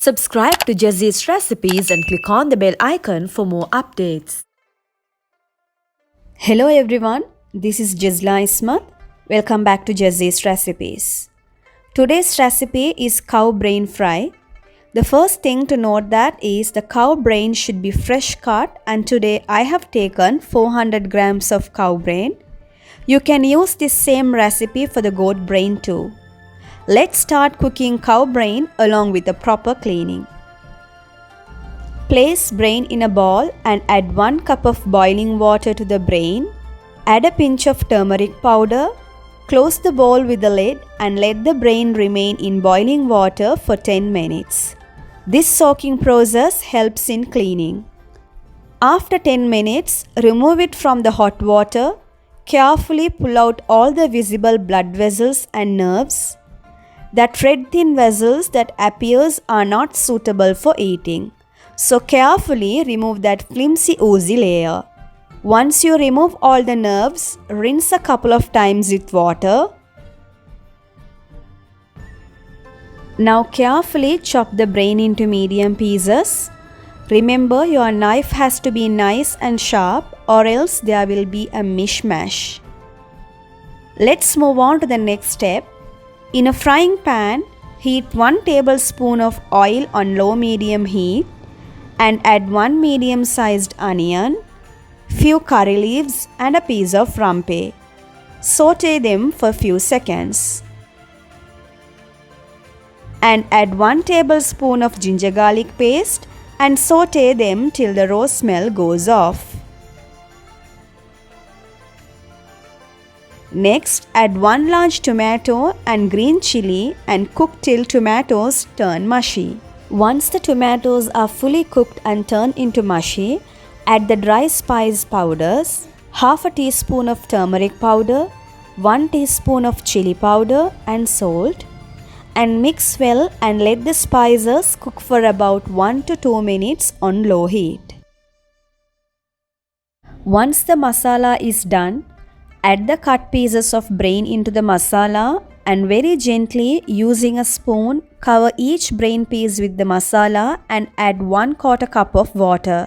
Subscribe to Jazzy's Recipes and click on the bell icon for more updates. Hello everyone, this is Jazla Ismat. Welcome back to Jazzy's Recipes. Today's recipe is cow brain fry. The first thing to note that is the cow brain should be fresh cut, and today I have taken 400 grams of cow brain. You can use this same recipe for the goat brain too. Let's start cooking cow brain along with a proper cleaning. Place brain in a bowl and add 1 cup of boiling water to the brain. Add a pinch of turmeric powder. Close the bowl with the lid and let the brain remain in boiling water for 10 minutes. This soaking process helps in cleaning. After 10 minutes, remove it from the hot water. Carefully pull out all the visible blood vessels and nerves. The thread-thin vessels that appears are not suitable for eating. So carefully remove that flimsy oozy layer. Once you remove all the nerves, rinse a couple of times with water. Now carefully chop the brain into medium pieces. Remember, your knife has to be nice and sharp, or else there will be a mishmash. Let's move on to the next step. In a frying pan, heat 1 tablespoon of oil on low-medium heat and add 1 medium-sized onion, few curry leaves and a piece of rampe. Saute them for few seconds. And add 1 tablespoon of ginger garlic paste and saute them till the raw smell goes off. Next, add 1 large tomato and green chili and cook till tomatoes turn mushy. Once the tomatoes are fully cooked and turn into mushy, add the dry spice powders, half a teaspoon of turmeric powder, 1 teaspoon of chili powder and salt, and mix well and let the spices cook for about 1 to 2 minutes on low heat. Once the masala is done, add the cut pieces of brain into the masala and very gently using a spoon cover each brain piece with the masala and add 1/4 cup of water.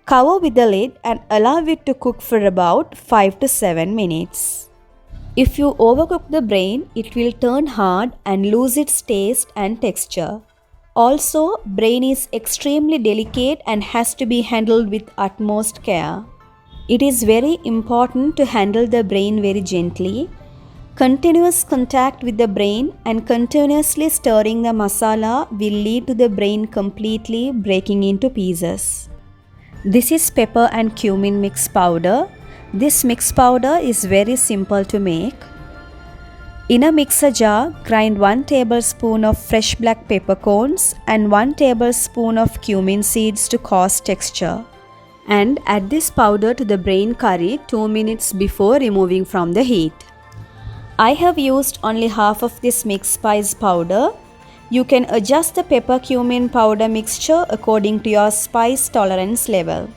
Cover with the lid and allow it to cook for about 5 to 7 minutes. If you overcook the brain, it will turn hard and lose its taste and texture. Also, brain is extremely delicate and has to be handled with utmost care. It is very important to handle the brain very gently. Continuous contact with the brain and continuously stirring the masala will lead to the brain completely breaking into pieces. This is pepper and cumin mix powder. This mix powder is very simple to make. In a mixer jar, grind 1 tablespoon of fresh black peppercorns and 1 tablespoon of cumin seeds to cause texture. And add this powder to the brain curry 2 minutes before removing from the heat. I have used only half of this mixed spice powder. You can adjust the pepper cumin powder mixture according to your spice tolerance level.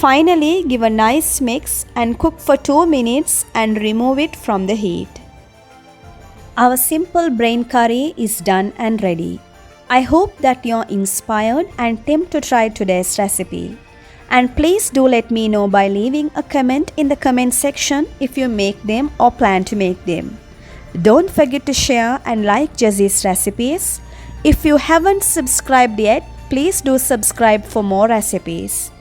Finally, give a nice mix and cook for 2 minutes and remove it from the heat. Our simple brain curry is done and ready. I hope that you're inspired and tempted to try today's recipe. And please do let me know by leaving a comment in the comment section if you make them or plan to make them. Don't forget to share and like Jazzy's Recipes. If you haven't subscribed yet, please do subscribe for more recipes.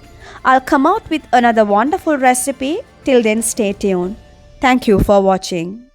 I'll come out with another wonderful recipe. Till then, stay tuned. Thank you for watching.